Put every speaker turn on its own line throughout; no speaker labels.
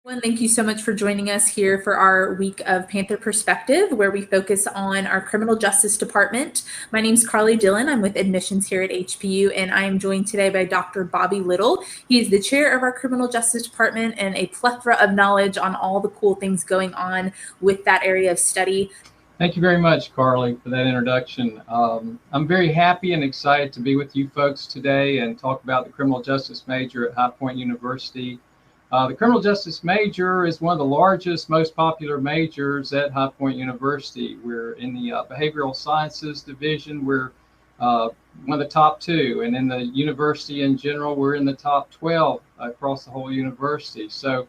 Well, thank you so much for joining us here for our week of Panther Perspective, where we focus on our criminal justice department. My name is Carly Dillon. I'm with admissions here at HPU, and I am joined today by Dr. Bobby Little. He is the chair of our criminal justice department and a plethora of knowledge on all the cool things going on with that area of study.
Thank you very much, Carly, for that introduction. I'm very happy and excited to be with you folks today and talk about the criminal justice major at High Point University. The criminal justice major is one of the largest, most popular majors at High Point University. We're in the behavioral sciences division. We're one of the top two, and in the university in general, we're in the top 12 across the whole university. So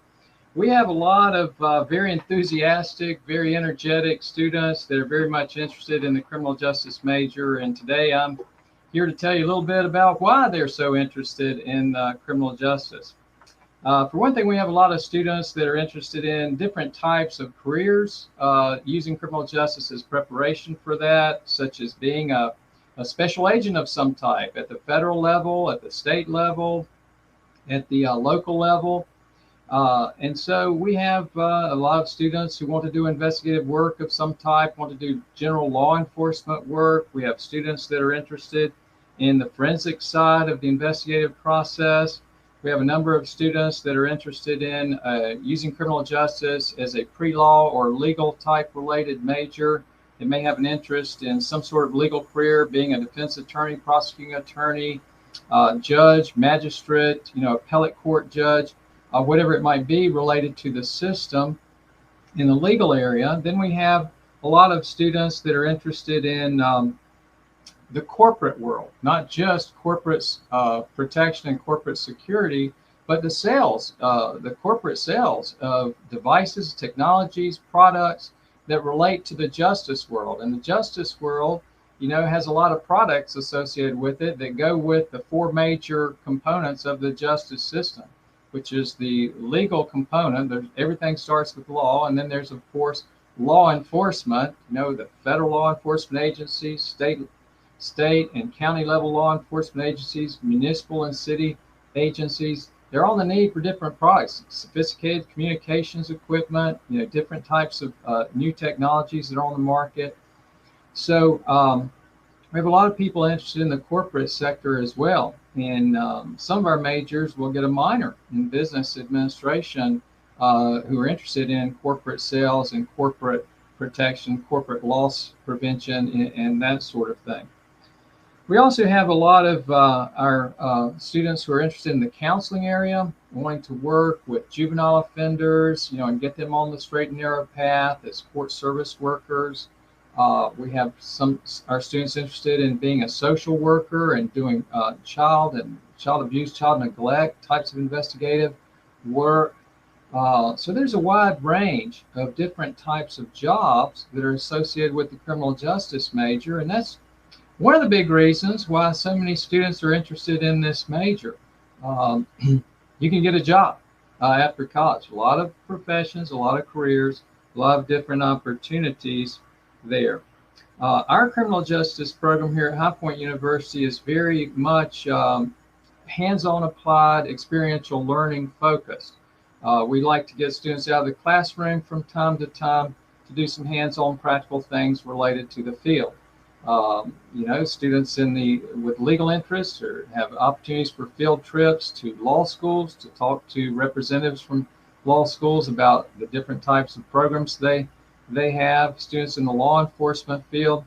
we have a lot of very enthusiastic, very energetic students that are very much interested in the criminal justice major. And today I'm here to tell you a little bit about why they're so interested in criminal justice. For one thing, we have a lot of students that are interested in different types of careers, using criminal justice as preparation for that, such as being a special agent of some type at the federal level, at the state level, at the local level. And so we have a lot of students who want to do investigative work of some type, want to do general law enforcement work. We have students that are interested in the forensic side of the investigative process. We have a number of students that are interested in using criminal justice as a pre-law or legal type related major. They may have an interest in some sort of legal career, being a defense attorney, prosecuting attorney, judge, magistrate, appellate court judge, whatever it might be related to the system in the legal area. Then we have a lot of students that are interested in the corporate world, not just corporate protection and corporate security, but the sales, the corporate sales of devices, technologies, products that relate to the justice world. And the justice world, has a lot of products associated with it that go with the four major components of the justice system, which is the legal component. Everything starts with law, and then there's, of course, law enforcement. The federal law enforcement agencies, state and county level law enforcement agencies, municipal and city agencies. They're all in the need for different products, sophisticated communications equipment, different types of new technologies that are on the market. So we have a lot of people interested in the corporate sector as well. And some of our majors will get a minor in business administration who are interested in corporate sales and corporate protection, corporate loss prevention, and that sort of thing. We also have a lot of our students who are interested in the counseling area, wanting to work with juvenile offenders, and get them on the straight and narrow path as court service workers. We have our students interested in being a social worker and doing child abuse, child neglect types of investigative work. So there's a wide range of different types of jobs that are associated with the criminal justice major, and that's one of the big reasons why so many students are interested in this major. You can get a job after college. A lot of professions, a lot of careers, a lot of different opportunities there. Our criminal justice program here at High Point University is very much hands-on applied, experiential learning focused. We like to get students out of the classroom from time to time to do some hands-on practical things related to the field. Students with legal interests or have opportunities for field trips to law schools to talk to representatives from law schools about the different types of programs they have. Students in the law enforcement field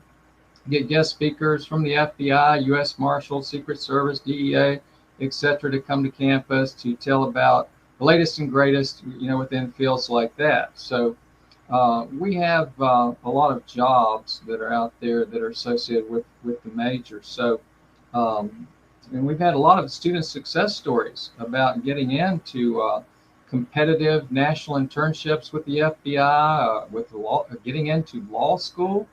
get guest speakers from the FBI, U.S. Marshals, Secret Service, DEA, etc., to come to campus to tell about the latest and greatest, within fields like that. So we have a lot of jobs that are out there that are associated with the major. So, and we've had a lot of student success stories about getting into competitive national internships with the FBI, with the law, getting into law school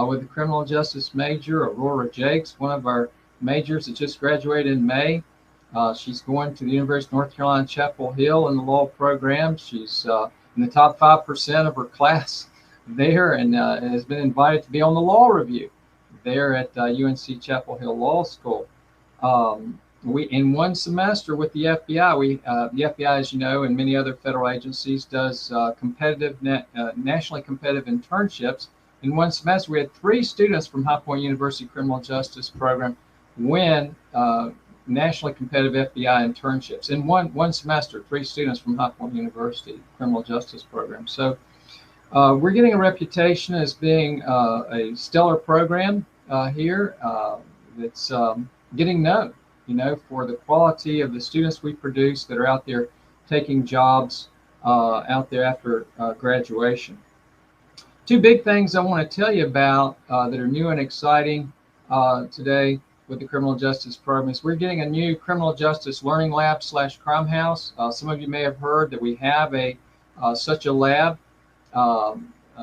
with the criminal justice major. Aurora Jakes, one of our majors that just graduated in May. She's going to the University of North Carolina, Chapel Hill in the law program. She's in the top 5% of her class there, and has been invited to be on the law review there at UNC Chapel Hill Law School. we in one semester with the FBI, the FBI, as you know, and many other federal agencies, does nationally competitive internships. In one semester, we had 3 students from High Point University Criminal Justice Program win nationally competitive FBI internships in one semester. 3 students from High Point University Criminal Justice Program. So we're getting a reputation as being a stellar program here that's getting known, for the quality of the students we produce that are out there taking jobs out there after graduation. 2 big things I want to tell you about that are new and exciting today with the Criminal Justice Program is we're getting a new Criminal Justice Learning Lab / Crime House. Some of you may have heard that we have such a lab.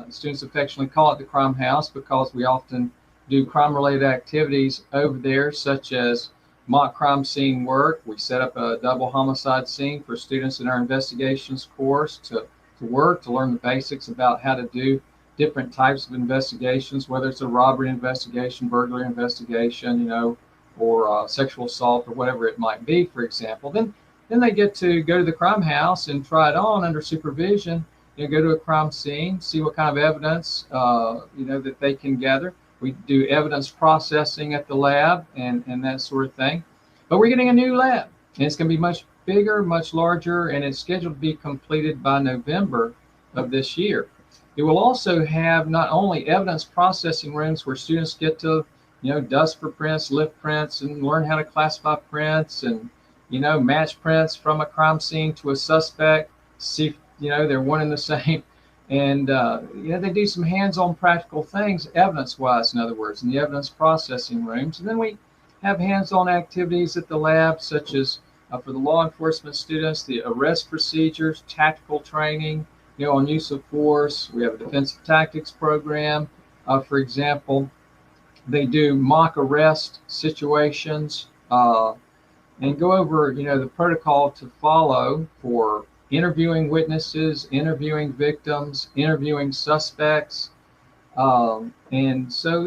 Students affectionately call it the Crime House because we often do crime-related activities over there, such as mock crime scene work. We set up a double homicide scene for students in our investigations course to learn the basics about how to do different types of investigations, whether it's a robbery investigation, burglary investigation, or sexual assault or whatever it might be, for example. Then they get to go to the Crime House and try it on under supervision. Go to a crime scene, see what kind of evidence that they can gather. We do evidence processing at the lab and that sort of thing. But we're getting a new lab, and it's going to be much bigger, much larger, and it's scheduled to be completed by November of this year. It will also have not only evidence processing rooms where students get to, dust for prints, lift prints, and learn how to classify prints and, match prints from a crime scene to a suspect, see if, they're one and the same. And, they do some hands-on practical things, evidence-wise, in other words, in the evidence processing rooms. And then we have hands-on activities at the lab, such as for the law enforcement students, the arrest procedures, tactical training, on use of force. We have a defensive tactics program. For example, they do mock arrest situations and go over, the protocol to follow for interviewing witnesses, interviewing victims, interviewing suspects. And so,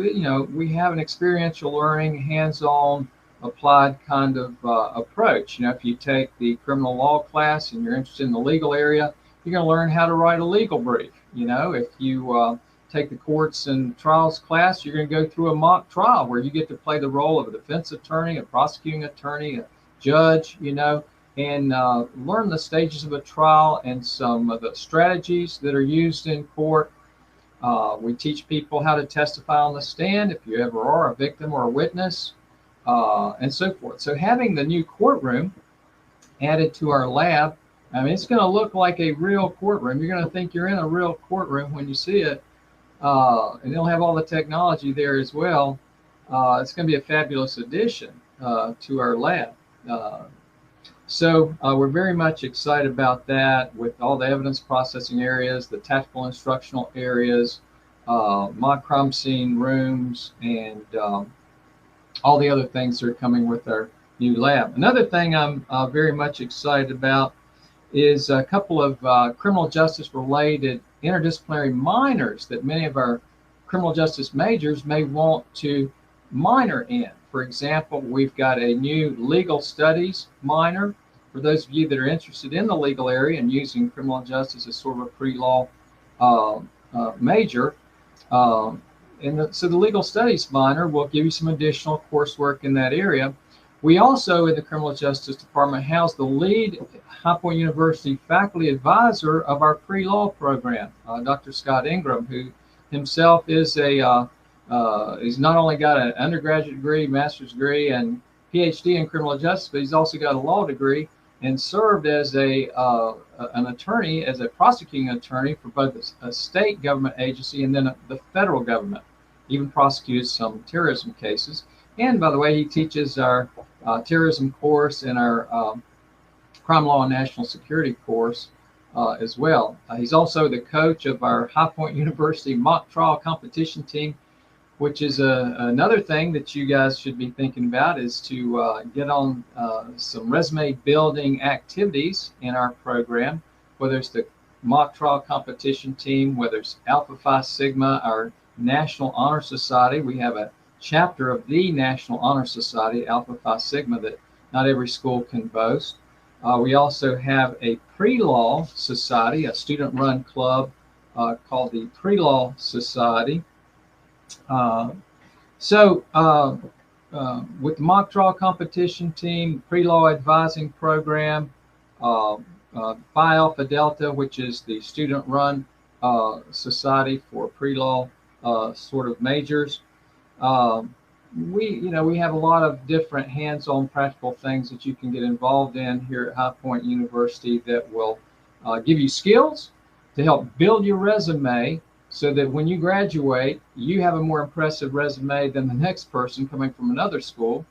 we have an experiential learning, hands-on, applied kind of approach. If you take the criminal law class and you're interested in the legal area, you're going to learn how to write a legal brief. If you take the courts and trials class, you're going to go through a mock trial where you get to play the role of a defense attorney, a prosecuting attorney, a judge, and learn the stages of a trial and some of the strategies that are used in court. We teach people how to testify on the stand if you ever are a victim or a witness, and so forth. So having the new courtroom added to our lab, it's going to look like a real courtroom. You're going to think you're in a real courtroom when you see it, and they'll have all the technology there as well. It's going to be a fabulous addition to our lab. So we're very much excited about that, with all the evidence processing areas, the tactical instructional areas, mock crime scene rooms, and all the other things that are coming with our new lab. Another thing I'm very much excited about is a couple of criminal justice related interdisciplinary minors that many of our criminal justice majors may want to minor in. For example, we've got a new legal studies minor for those of you that are interested in the legal area and using criminal justice as sort of a pre-law major. So the legal studies minor will give you some additional coursework in that area. We also, in the Criminal Justice Department, house the lead High Point University faculty advisor of our pre-law program, Dr. Scott Ingram, who himself is he's not only got an undergraduate degree, master's degree, and PhD in criminal justice, but he's also got a law degree and served as an attorney, as a prosecuting attorney for both a state government agency and then the federal government. Even prosecuted some terrorism cases. And by the way, he teaches our terrorism course and our crime law and national security course as well. He's also the coach of our High Point University mock trial competition team, which is another thing that you guys should be thinking about, is to get on some resume building activities in our program, whether it's the mock trial competition team, whether it's Alpha Phi Sigma, our National Honor Society. We have a chapter of the National Honor Society, Alpha Phi Sigma, that not every school can boast. We also have a pre-law society, a student-run club called the Pre-Law Society. With the mock trial competition team, pre-law advising program, Phi Alpha Delta, which is the student-run society for pre-law sort of majors. We have a lot of different hands-on practical things that you can get involved in here at High Point University that will give you skills to help build your resume so that when you graduate, you have a more impressive resume than the next person coming from another school,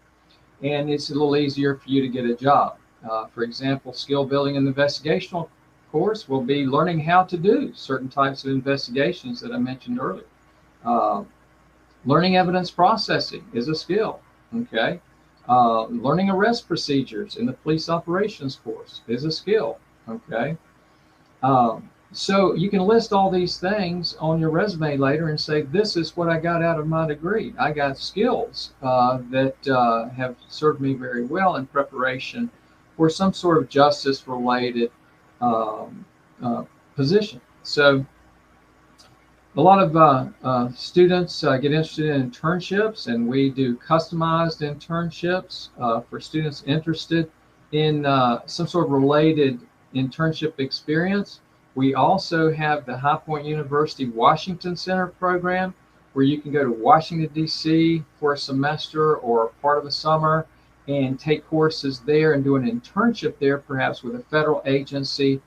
and it's a little easier for you to get a job. For example, skill building in the investigational course will be learning how to do certain types of investigations that I mentioned earlier. Learning evidence processing is a skill, okay? Learning arrest procedures in the police operations course is a skill, okay? So you can list all these things on your resume later and say, this is what I got out of my degree. I got skills that have served me very well in preparation for some sort of justice-related position. So a lot of students get interested in internships, and we do customized internships for students interested in some sort of related internship experience. We also have the High Point University Washington Center program, where you can go to Washington, D.C. for a semester or part of a summer and take courses there and do an internship there, perhaps with a federal agency.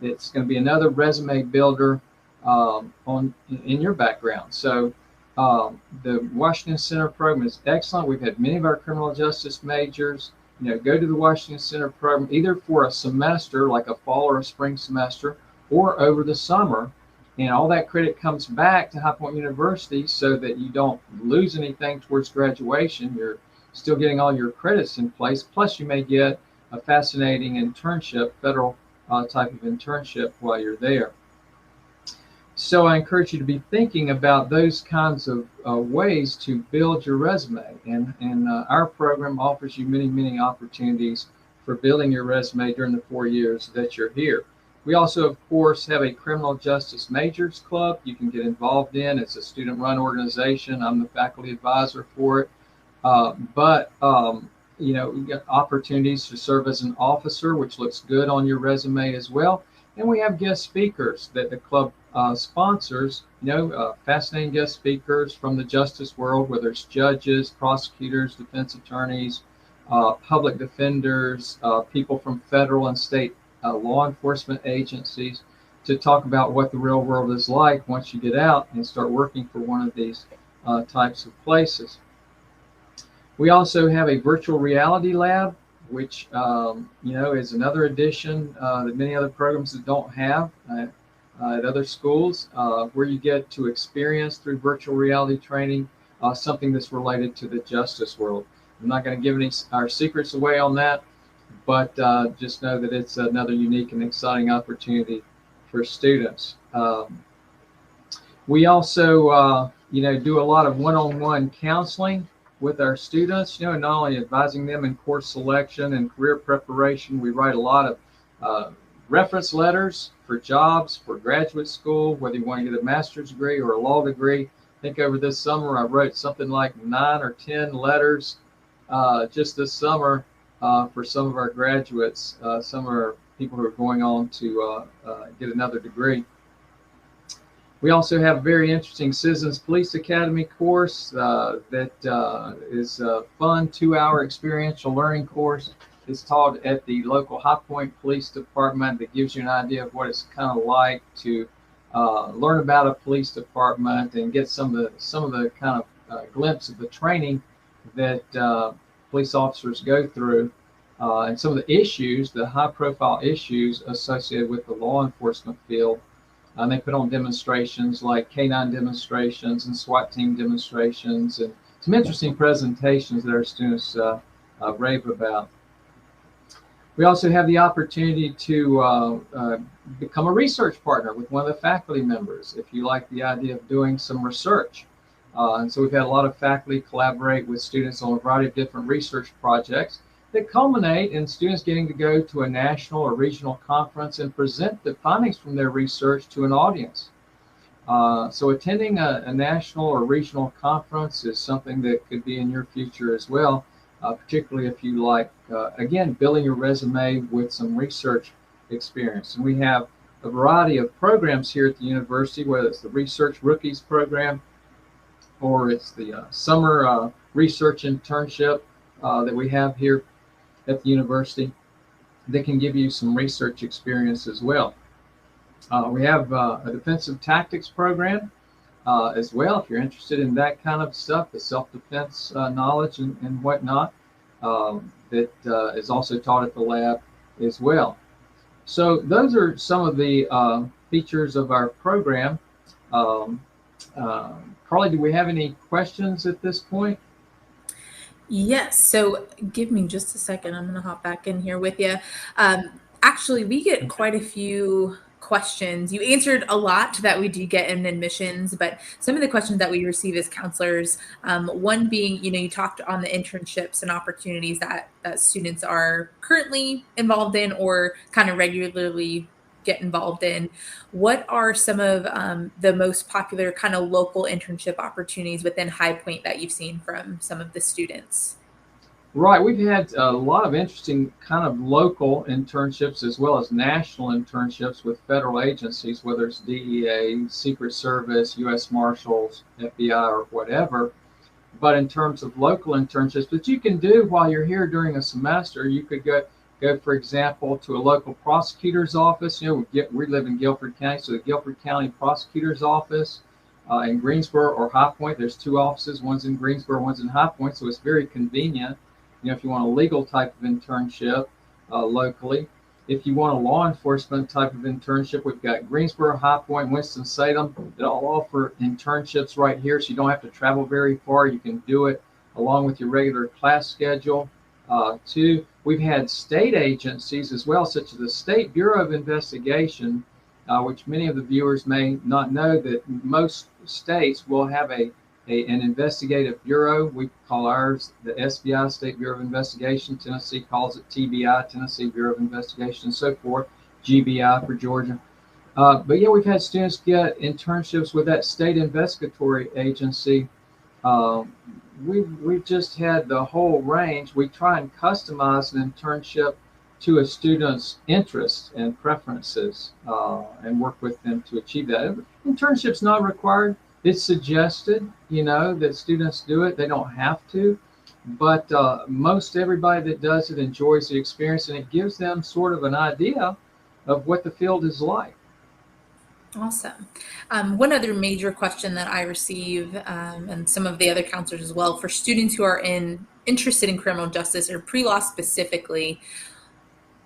That's going to be another resume builder in your background. So the Washington Center program is excellent. We've had many of our criminal justice majors, go to the Washington Center program either for a semester, like a fall or a spring semester, or over the summer, and all that credit comes back to High Point University so that you don't lose anything towards graduation. You're still getting all your credits in place, plus you may get a fascinating internship, federal type of internship while you're there. So I encourage you to be thinking about those kinds of ways to build your resume, and our program offers you many, many opportunities for building your resume during the 4 years that you're here. We also, of course, have a criminal justice majors club you can get involved in. It's a student-run organization. I'm the faculty advisor for it. You get opportunities to serve as an officer, which looks good on your resume as well. And we have guest speakers that the club sponsors, fascinating guest speakers from the justice world, whether it's judges, prosecutors, defense attorneys, public defenders, people from federal and state law enforcement agencies, to talk about what the real world is like once you get out and start working for one of these types of places. We also have a virtual reality lab, which is another addition that many other programs that don't have at other schools, where you get to experience through virtual reality training something that's related to the justice world. I'm not going to give any our secrets away on that, but just know that it's another unique and exciting opportunity for students. We also, do a lot of one-on-one counseling with our students, not only advising them in course selection and career preparation. We write a lot of reference letters for jobs, for graduate school, whether you want to get a master's degree or a law degree. I think over this summer I wrote something like 9 or 10 letters just this summer for some of our graduates, some of our people who are going on to get another degree. We also have a very interesting Citizens Police Academy course that is a fun 2-hour experiential learning course. It's taught at the local High Point Police Department that gives you an idea of what it's kind of like to learn about a police department and get some of the kind of glimpse of the training that police officers go through and some of the issues, the high-profile issues associated with the law enforcement field. They put on demonstrations like K-9 demonstrations and SWAT team demonstrations, and some interesting presentations that our students rave about. We also have the opportunity to become a research partner with one of the faculty members if you like the idea of doing some research. And so we've had a lot of faculty collaborate with students on a variety of different research projects. that culminate in students getting to go to a national or regional conference and present the findings from their research to an audience. So attending a national or regional conference is something that could be in your future as well, particularly if you like, again, building your resume with some research experience. And we have a variety of programs here at the university, whether it's the Research Rookies program or it's the summer research internship that we have here at the university that can give you some research experience as well. We have a defensive tactics program as well, if you're interested in that kind of stuff, the self-defense knowledge and whatnot, that is also taught at the lab as well. So those are some of the features of our program. Carly, do we have any questions at this point?
Yes. So give me just a second. I'm going to hop back in here with you. Actually, we get quite a few questions. You answered a lot that we do get in admissions, but some of the questions that we receive as counselors, one being, you talked on the internships and opportunities that students are currently involved in or kind of regularly get involved in. What are some of the most popular kind of local internship opportunities within High Point that you've seen from some of the students?
Right, we've had a lot of interesting kind of local internships as well as national internships with federal agencies, whether it's DEA, Secret Service, U.S. Marshals, FBI, or whatever. But in terms of local internships that you can do while you're here during a semester, you could go, for example, to a local prosecutor's office. We live in Guilford County, so the Guilford County Prosecutor's Office in Greensboro or High Point. There's two offices, one's in Greensboro, one's in High Point, so it's very convenient. If you want a legal type of internship locally. If you want a law enforcement type of internship, we've got Greensboro, High Point, Winston-Salem that all offer internships right here, so you don't have to travel very far. You can do it along with your regular class schedule. Two, we've had state agencies as well, such as the State Bureau of Investigation, which many of the viewers may not know that most states will have an investigative bureau. We call ours the SBI, State Bureau of Investigation. Tennessee calls it TBI, Tennessee Bureau of Investigation, and so forth. GBI for Georgia. But yeah, we've had students get internships with that state investigatory agency. We've just had the whole range. We try and customize an internship to a student's interests and preferences and work with them to achieve that. Internship's not required. It's suggested, that students do it. They don't have to, but most everybody that does it enjoys the experience, and it gives them sort of an idea of what the field is like.
Awesome. One other major question that I receive, and some of the other counselors as well, for students who are interested in criminal justice or pre-law specifically,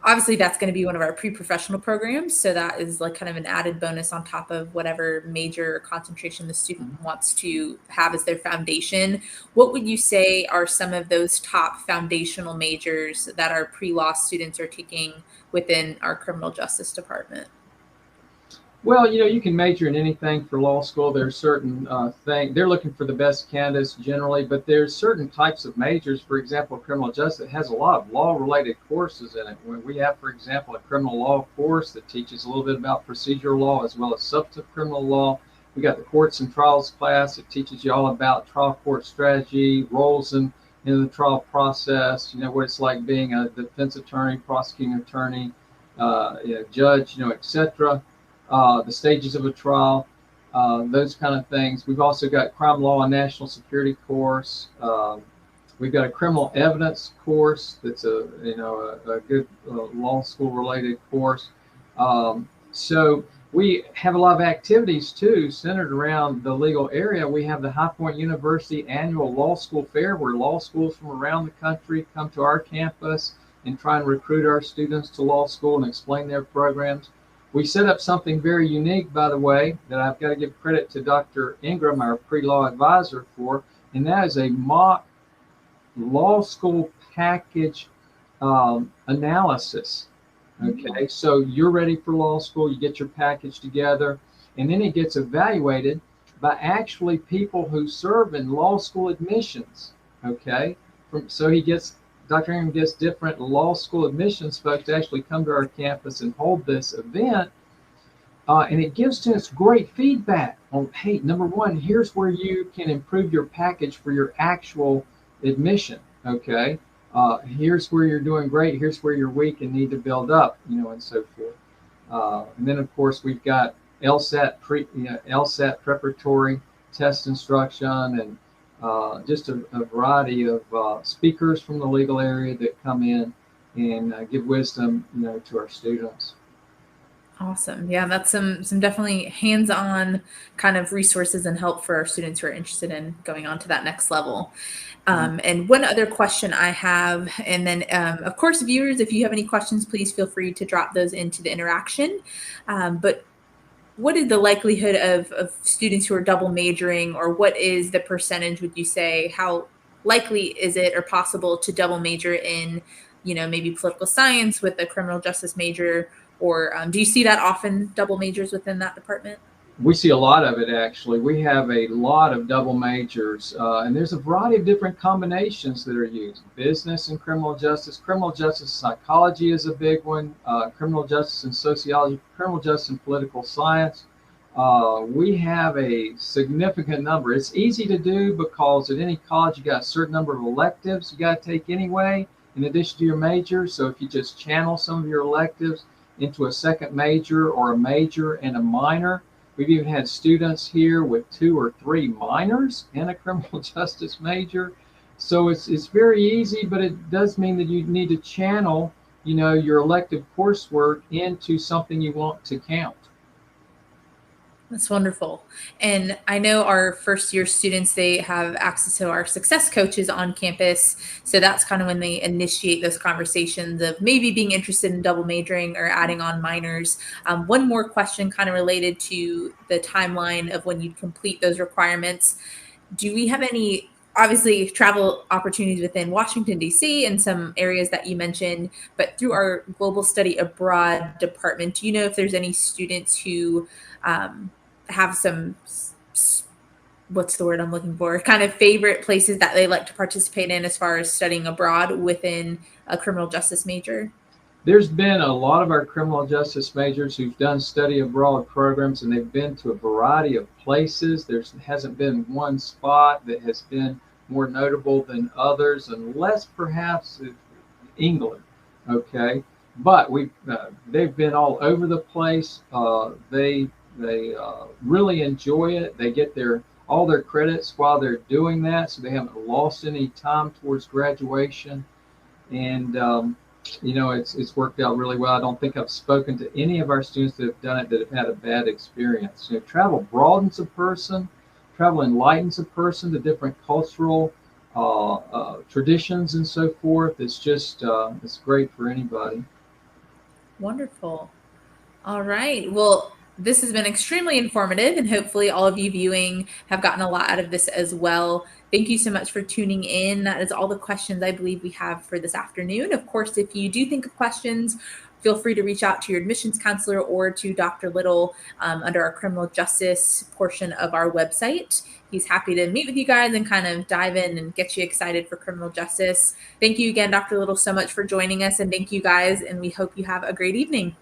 obviously that's going to be one of our pre-professional programs. So that is like kind of an added bonus on top of whatever major concentration the student wants to have as their foundation. What would you say are some of those top foundational majors that our pre-law students are taking within our criminal justice department?
Well, you can major in anything for law school. There's certain things. They're looking for the best candidates generally, but there's certain types of majors. For example, criminal justice has a lot of law-related courses in it. We have, for example, a criminal law course that teaches a little bit about procedural law as well as substantive criminal law. We got the courts and trials class that teaches you all about trial court strategy, roles in the trial process, what it's like being a defense attorney, prosecuting attorney, judge, etc. The stages of a trial, those kind of things. We've also got crime law and national security course. We've got a criminal evidence course that's a good law school related course. So we have a lot of activities too centered around the legal area. We have the High Point University annual law school fair where law schools from around the country come to our campus and try and recruit our students to law school and explain their programs. We set up something very unique, by the way, that I've got to give credit to Dr. Ingram, our pre-law advisor, for, and that is a mock law school package analysis. Okay, so you're ready for law school, you get your package together, and then it gets evaluated by actually people who serve in law school admissions. Okay, so he gets Dr. Ingram gets different law school admissions folks to actually come to our campus and hold this event. And it gives students great feedback on, hey, number one, here's where you can improve your package for your actual admission, okay? Here's where you're doing great, here's where you're weak and need to build up, and so forth. And then, of course, we've got LSAT preparatory test instruction, and just a variety of speakers from the legal area that come in and give wisdom, to our students.
Awesome. Yeah, that's some definitely hands-on kind of resources and help for our students who are interested in going on to that next level. And one other question I have, and then of course, viewers, if you have any questions, please feel free to drop those into the interaction. But what is the likelihood of students who are double majoring, or what is the percentage, would you say, how likely is it or possible to double major in, maybe political science with a criminal justice major? Or do you see that often, double majors within that department?
We see a lot of it, actually. We have a lot of double majors, and there's a variety of different combinations that are used. Business and criminal justice psychology is a big one, criminal justice and sociology, criminal justice and political science. We have a significant number. It's easy to do because at any college, you got a certain number of electives you got to take anyway, in addition to your major. So if you just channel some of your electives into a second major or a major and a minor. We've even had students here with 2 or 3 minors and a criminal justice major. So it's very easy, but it does mean that you need to channel, your elective coursework into something you want to count.
That's wonderful. And I know our first year students, they have access to our success coaches on campus. So that's kind of when they initiate those conversations of maybe being interested in double majoring or adding on minors. One more question kind of related to the timeline of when you'd complete those requirements. Do we have any, obviously, travel opportunities within Washington, D.C. and some areas that you mentioned, but through our Global Study Abroad department, do you know if there's any students who have some, what's the word I'm looking for, kind of favorite places that they like to participate in as far as studying abroad within a criminal justice major?
There's been a lot of our criminal justice majors who've done study abroad programs, and they've been to a variety of places. There hasn't been one spot that has been more notable than others, unless perhaps England, okay? But they've been all over the place. They really enjoy it. They get all their credits while they're doing that, so they haven't lost any time towards graduation. And it's worked out really well. I don't think I've spoken to any of our students that have done it that have had a bad experience. Travel broadens a person. Travel enlightens a person to different cultural traditions and so forth. It's just it's great for anybody.
Wonderful. All right. Well, this has been extremely informative, and hopefully all of you viewing have gotten a lot out of this as well. Thank you so much for tuning in. That is all the questions I believe we have for this afternoon. Of course, if you do think of questions, feel free to reach out to your admissions counselor or to Dr. Little under our criminal justice portion of our website. He's happy to meet with you guys and kind of dive in and get you excited for criminal justice. Thank you again, Dr. Little, so much for joining us, and thank you guys, and we hope you have a great evening.